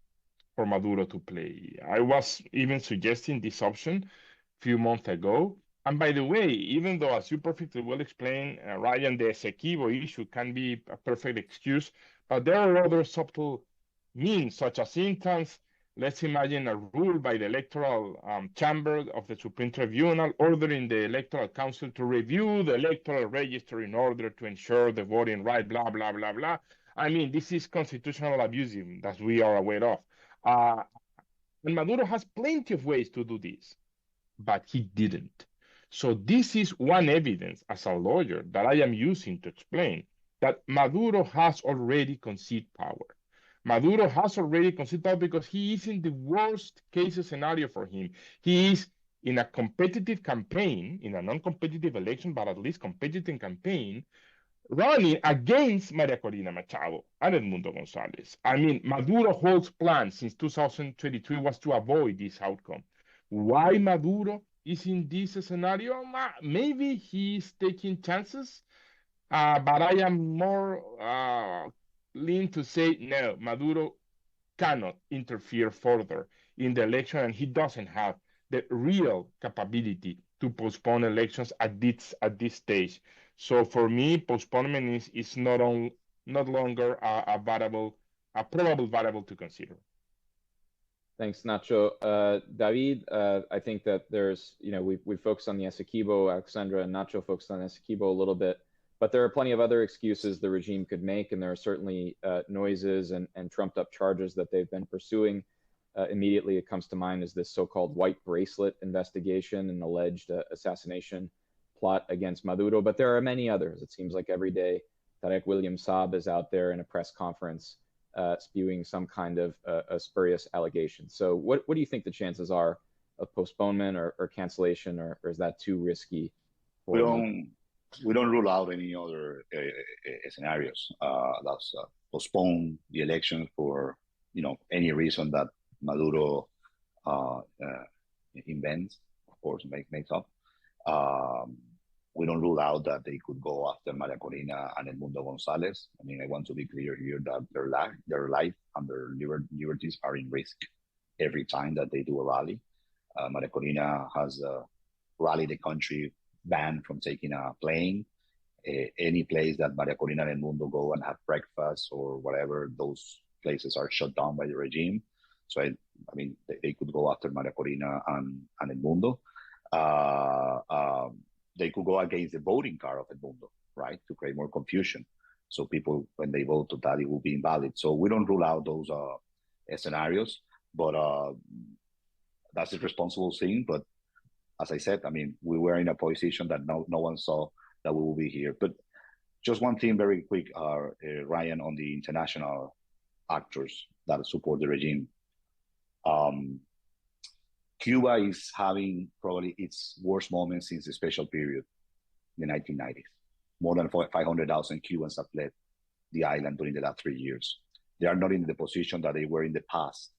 for Maduro to play. I was even suggesting this option a few months ago. And by the way, even though, as you perfectly well explained, Ryan, the Essequibo issue can be a perfect excuse, but there are other subtle means, such as instance, let's imagine a rule by the electoral chamber of the Supreme Tribunal ordering the Electoral Council to review the electoral register in order to ensure the voting right, blah, blah, blah, blah. I mean, this is constitutional abuse that we are aware of. And Maduro has plenty of ways to do this, but he didn't. So this is one evidence as a lawyer that I am using to explain that Maduro has already conceded power. Maduro has already conceded power because he is in the worst case scenario for him. He is in a competitive campaign, in a non-competitive election, but at least competitive campaign, running against Maria Corina Machado and Edmundo Gonzalez. I mean, Maduro's whole plan since 2023 was to avoid this outcome. Why Maduro is in this scenario? Maybe he's taking chances, but I am more lean to say no, Maduro cannot interfere further in the election, and he doesn't have the real capability to postpone elections at this stage. So for me, postponement is not longer a probable variable to consider. Thanks, Nacho. David, I think that there's, we focused on the Essequibo, Alexandra and Nacho focused on Essequibo a little bit, but there are plenty of other excuses the regime could make, and there are certainly noises and trumped up charges that they've been pursuing. Immediately it comes to mind is this so-called white bracelet investigation and alleged assassination plot against Maduro, but there are many others. It seems like every day Tarek William Saab is out there in a press conference spewing some kind of a spurious allegation. So what do you think the chances are of postponement or cancellation, or is that too risky? We don't rule out any other scenarios. That's postpone the election for any reason that Maduro invents, of course, makes up. We don't rule out that they could go after Maria Corina and Edmundo Gonzalez. I mean, I want to be clear here that their life and their liberties are in risk every time that they do a rally. Maria Corina has rallied the country banned from taking a plane. Any place that Maria Corina and Edmundo go and have breakfast or whatever, those places are shut down by the regime. So, I mean, they could go after Maria Corina and Edmundo. They could go against the voting card of Edmundo, right, to create more confusion. So people, when they vote, that it will be invalid. So we don't rule out those scenarios, but that's a responsible thing. But as I said, I mean, we were in a position that no one saw that we will be here. But just one thing very quick, Ryan, on the international actors that support the regime. Cuba is having probably its worst moment since the special period in the 1990s. More than 500,000 Cubans have fled the island during the last 3 years. They are not in the position that they were in the past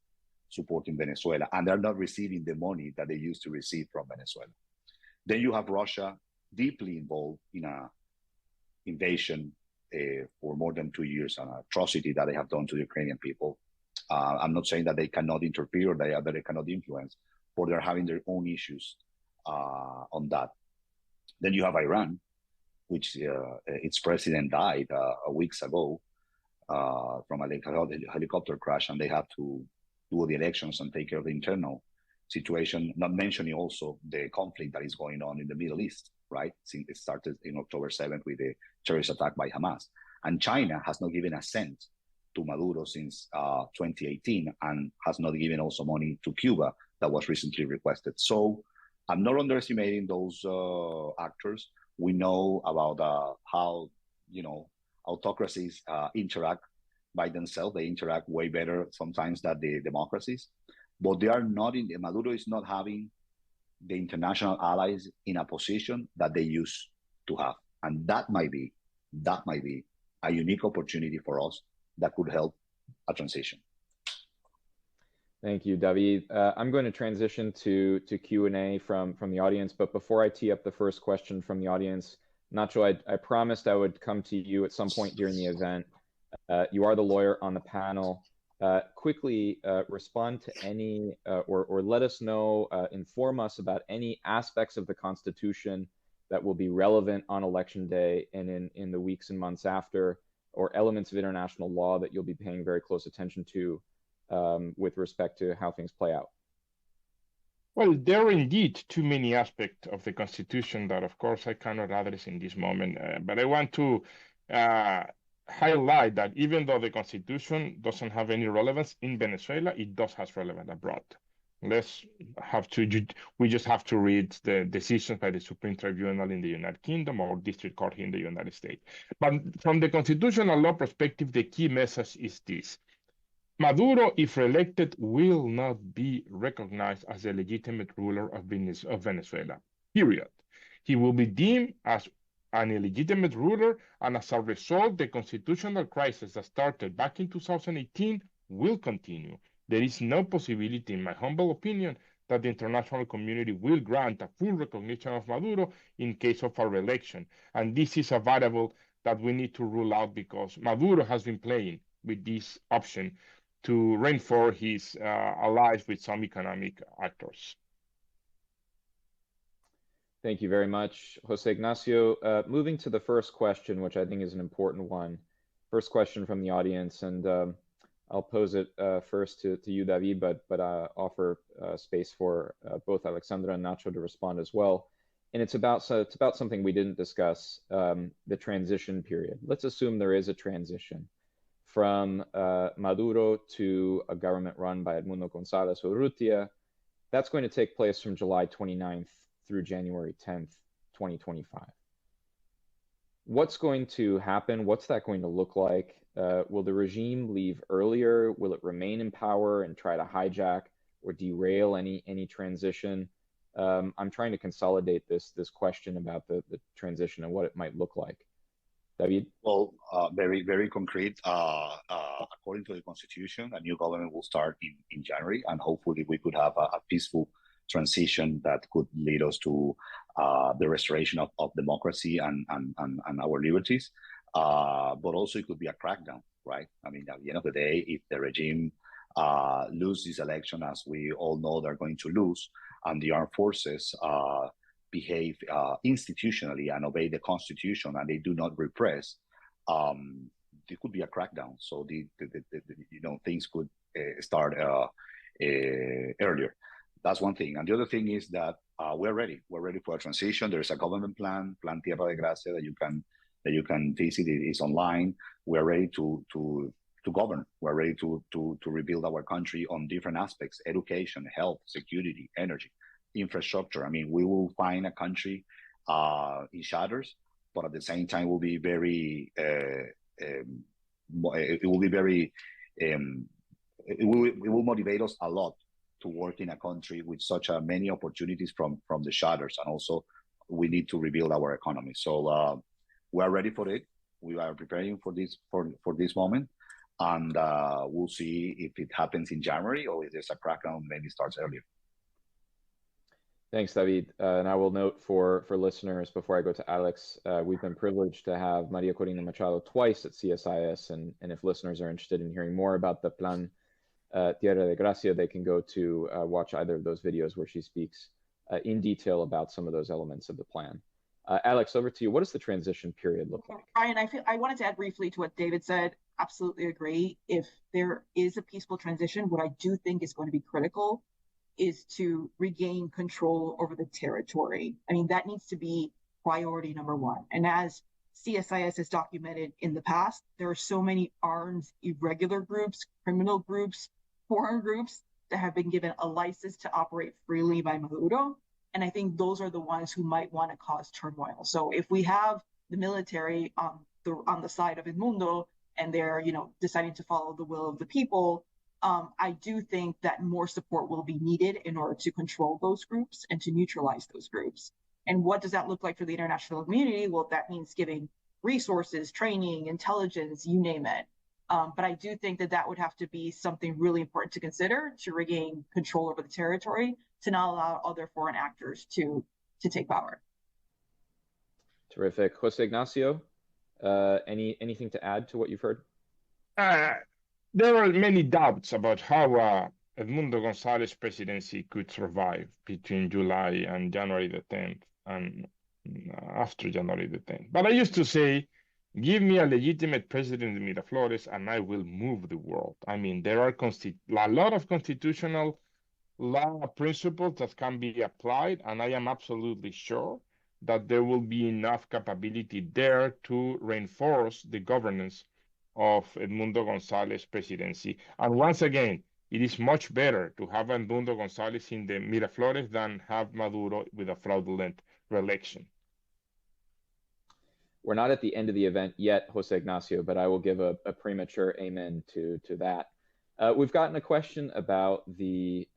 supporting Venezuela, and they're not receiving the money that they used to receive from Venezuela. Then you have Russia deeply involved in an invasion for more than 2 years, an atrocity that they have done to the Ukrainian people. I'm not saying that they cannot interfere or that they cannot influence, but they're having their own issues on that. Then you have Iran, which its president died weeks ago from a helicopter crash, and they have to do the elections and take care of the internal situation, not mentioning also the conflict that is going on in the Middle East, right? Since it started in October 7th with the terrorist attack by Hamas. And China has not given a cent to Maduro since 2018 and has not given also money to Cuba that was recently requested. So I'm not underestimating those actors. We know about how, autocracies interact by themselves. They interact way better sometimes than the democracies, but they are not Maduro is not having the international allies in a position that they used to have. And that might be a unique opportunity for us that could help a transition. Thank you, David. I'm going to transition to Q&A from the audience, but before I tee up the first question from the audience, Nacho, I promised I would come to you at some point during the event. You are the lawyer on the panel. Quickly respond to any, or let us know, inform us about any aspects of the Constitution that will be relevant on Election Day and in the weeks and months after, or elements of international law that you'll be paying very close attention to with respect to how things play out. Well, there are indeed too many aspects of the Constitution that, of course, I cannot address in this moment. But I want to highlight that even though the Constitution doesn't have any relevance in Venezuela, it does have relevance abroad. We just have to read the decisions by the Supreme Tribunal in the United Kingdom or District Court here in the United States. But from the constitutional law perspective, the key message is this. Maduro, if reelected, will not be recognized as a legitimate ruler of Venezuela, period. He will be deemed as an illegitimate ruler, and as a result, the constitutional crisis that started back in 2018 will continue. There is no possibility, in my humble opinion, that the international community will grant a full recognition of Maduro in case of a re-election. And this is a variable that we need to rule out because Maduro has been playing with this option to reinforce his allies with some economic actors. Thank you very much, Jose Ignacio. Moving to the first question, which I think is an important one. First question from the audience, and I'll pose it first to you, David, but offer space for both Alexandra and Nacho to respond as well. And it's about something we didn't discuss, the transition period. Let's assume there is a transition from Maduro to a government run by Edmundo González Urrutia. That's going to take place from July 29th through January 10th, 2025. What's going to happen? What's that going to look like? Will the regime leave earlier? Will it remain in power and try to hijack or derail any transition? I'm trying to consolidate this question about the transition and what it might look like. David? Well, very, very concrete. According to the Constitution, a new government will start in January, and hopefully we could have a peaceful transition that could lead us to the restoration of democracy and our liberties. But also it could be a crackdown, right? I mean, at the end of the day, if the regime loses this election, as we all know they're going to lose, and the armed forces behave institutionally and obey the Constitution, and they do not repress, there could be a crackdown. So things could start earlier. That's one thing. And the other thing is that we're ready. We're ready for a transition. There's a government plan, Plan Tierra de Gracia, that you can visit. It is online. We're ready to govern. We're ready to rebuild our country on different aspects: education, health, security, energy, infrastructure. I mean, we will find a country in shatters, but at the same time, will be very. It will motivate us a lot to work in a country with such many opportunities from the shatters, and also we need to rebuild our economy. So we are ready for it. We are preparing for this moment, and we'll see if it happens in January or if there's a crackdown, maybe starts earlier. Thanks, David. And I will note for listeners, before I go to Alex, we've been privileged to have Maria Corina Machado twice at CSIS, and if listeners are interested in hearing more about the Plan Tierra de Gracia, they can go to watch either of those videos where she speaks in detail about some of those elements of the plan. Alex, over to you. What does the transition period look like? Ryan, I wanted to add briefly to what David said. Absolutely agree. If there is a peaceful transition, what I do think is going to be critical is to regain control over the territory. I mean, that needs to be priority number one. And as CSIS has documented in the past, there are so many armed irregular groups, criminal groups, foreign groups that have been given a license to operate freely by Maduro. And I think those are the ones who might want to cause turmoil. So if we have the military on the side of Edmundo, and they're deciding to follow the will of the people, I do think that more support will be needed in order to control those groups and to neutralize those groups. And what does that look like for the international community? Well, that means giving resources, training, intelligence, you name it. But I do think that that would have to be something really important to consider to regain control over the territory, to not allow other foreign actors to take power. Terrific. Jose Ignacio, anything to add to what you've heard? There are many doubts about how Edmundo Gonzalez's presidency could survive between July and January the 10th and after January the 10th. But I used to say, give me a legitimate president in Miraflores and I will move the world. I mean, there are a lot of constitutional law principles that can be applied, and I am absolutely sure that there will be enough capability there to reinforce the governance of Edmundo Gonzalez's presidency. And once again, it is much better to have Edmundo Gonzalez in the Miraflores than have Maduro with a fraudulent re-election. We're not at the end of the event yet, Jose Ignacio, but I will give a premature amen to that. We've gotten a question about the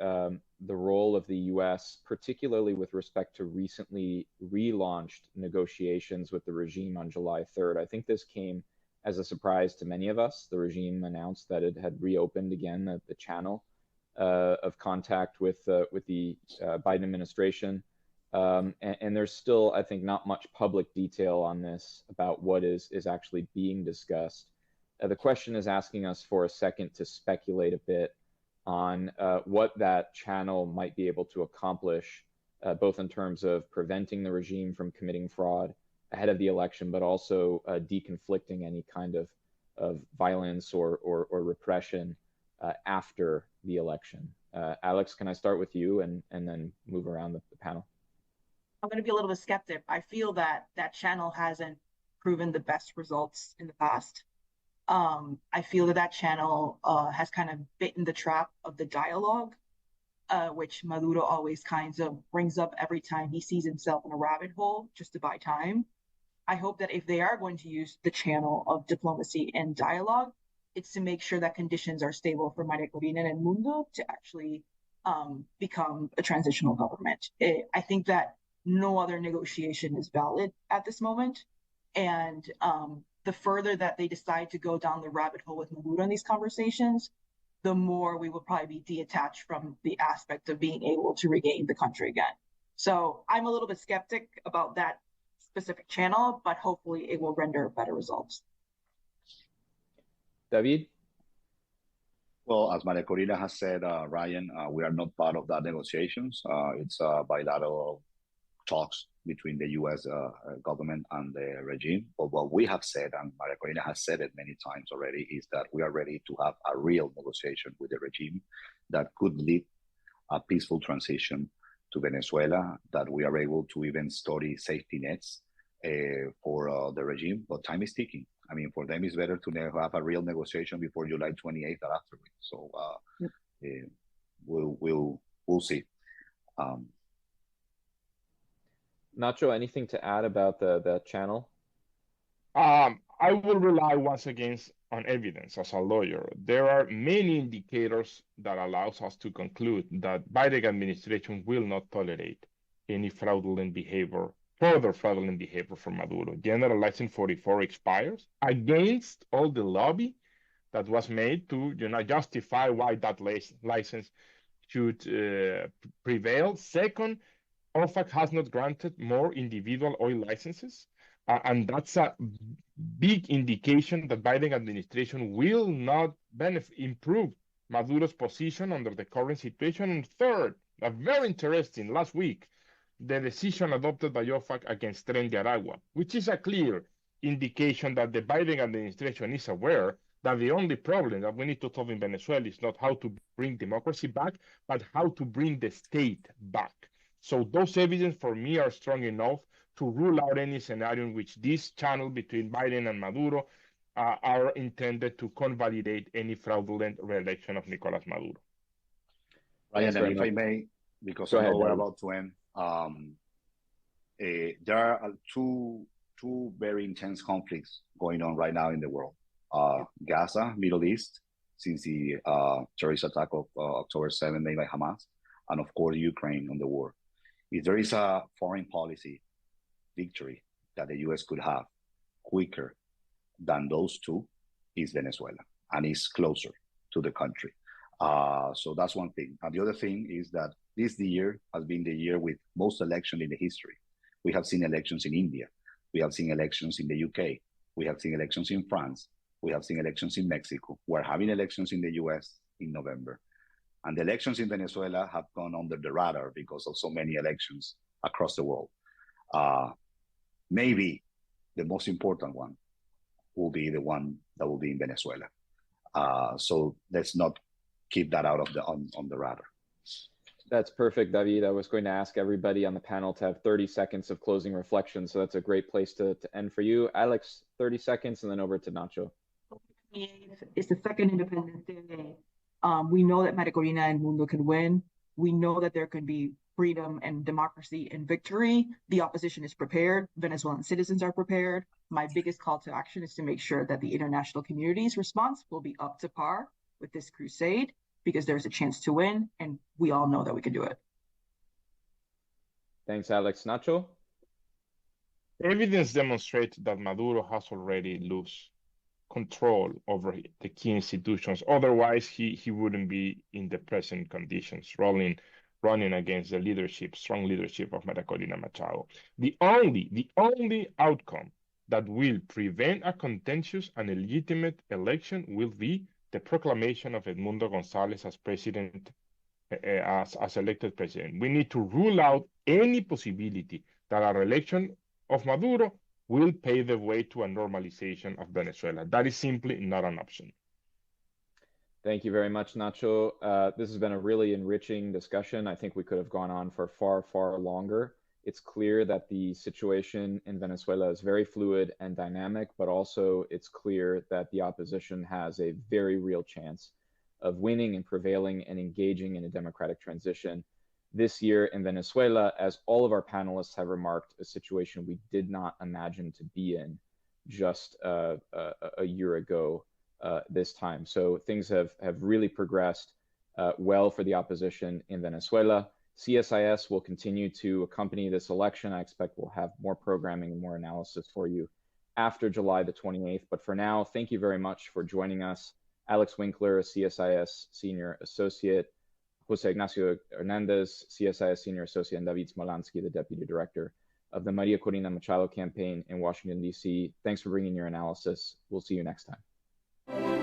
role of the U.S., particularly with respect to recently relaunched negotiations with the regime on July 3rd. I think this came as a surprise to many of us. The regime announced that it had reopened again the channel of contact with the Biden administration. And there's still, I think, not much public detail on this about what is actually being discussed. The question is asking us for a second to speculate a bit on what that channel might be able to accomplish, both in terms of preventing the regime from committing fraud ahead of the election, but also deconflicting any kind of violence or repression after the election. Alex, can I start with you and then move around the panel? I'm going to be a little bit skeptic. I feel that that channel hasn't proven the best results in the past. I feel that that channel has kind of bitten the trap of the dialogue, which Maduro always kind of brings up every time he sees himself in a rabbit hole just to buy time. I hope that if they are going to use the channel of diplomacy and dialogue, it's to make sure that conditions are stable for Maria Corina and Edmundo to actually become a transitional government. I think that no other negotiation is valid at this moment. And the further that they decide to go down the rabbit hole with Maduro in these conversations, the more we will probably be detached from the aspect of being able to regain the country again. So I'm a little bit skeptic about that specific channel, but hopefully it will render better results. David? Well, as Maria Corina has said, Ryan, we are not part of that negotiations. It's bilateral talks between the U.S. Government and the regime. But what we have said, and Maria Corina has said it many times already, is that we are ready to have a real negotiation with the regime that could lead a peaceful transition to Venezuela, that we are able to even study safety nets for the regime. But time is ticking. I mean, for them, it's better to have a real negotiation before July 28th or afterwards. So we'll see. Nacho, anything to add about the channel? I will rely once again on evidence as a lawyer. There are many indicators that allows us to conclude that Biden administration will not tolerate any fraudulent behavior, further fraudulent behavior from Maduro. General License 44 expires against all the lobby that was made to justify why that license should prevail. Second, OFAC has not granted more individual oil licenses, and that's a big indication that Biden administration will not improve Maduro's position under the current situation. And third, a very interesting, last week, the decision adopted by OFAC against Tren de Aragua, which is a clear indication that the Biden administration is aware that the only problem that we need to solve in Venezuela is not how to bring democracy back, but how to bring the state back. So those evidence for me are strong enough to rule out any scenario in which this channel between Biden and Maduro are intended to convalidate any fraudulent re-election of Nicolas Maduro. Ryan, and if I may, because I know we're about to end, there are two very intense conflicts going on right now in the world. Gaza, Middle East, since the terrorist attack of October 7th made by Hamas, and of course, Ukraine on the war. If there is a foreign policy victory that the US could have quicker than those two, is Venezuela, and is closer to the country. So that's one thing. And the other thing is that this year has been the year with most elections in the history. We have seen elections in India. We have seen elections in the UK. We have seen elections in France. We have seen elections in Mexico. We're having elections in the US in November. And the elections in Venezuela have gone under the radar because of so many elections across the world. Maybe the most important one will be the one that will be in Venezuela. So let's not keep that out of on the radar. That's perfect, David. I was going to ask everybody on the panel to have 30 seconds of closing reflection, so that's a great place to end for you. Alex, 30 seconds, and then over to Nacho. It's the second Independence Day. We know that Maria Corina and Mundo can win. We know that there can be freedom and democracy and victory. The opposition is prepared. Venezuelan citizens are prepared. My biggest call to action is to make sure that the international community's response will be up to par with this crusade, because there's a chance to win, and we all know that we can do it. Thanks, Alex. Nacho? Evidence demonstrates that Maduro has already lost control over the key institutions. Otherwise, he wouldn't be in the present conditions, running against the strong leadership of Maria Corina Machado. The only outcome that will prevent a contentious and illegitimate election will be the proclamation of Edmundo González as president, as elected president. We need to rule out any possibility that a re-election of Maduro will pave the way to a normalization of Venezuela. That is simply not an option. Thank you very much, Nacho. This has been a really enriching discussion. I think we could have gone on for far, far longer. It's clear that the situation in Venezuela is very fluid and dynamic, but also it's clear that the opposition has a very real chance of winning and prevailing and engaging in a democratic transition. This year in Venezuela, as all of our panelists have remarked, a situation we did not imagine to be in just a year ago this time. So things have really progressed well for the opposition in Venezuela. CSIS will continue to accompany this election. I expect we'll have more programming and more analysis for you after July the 28th. But for now, thank you very much for joining us. Alex Winkler, a CSIS Senior Associate, Jose Ignacio Hernandez, CSIS Senior Associate, and David Smolansky, the Deputy Director of the Maria Corina Machado campaign in Washington, D.C. Thanks for bringing your analysis. We'll see you next time.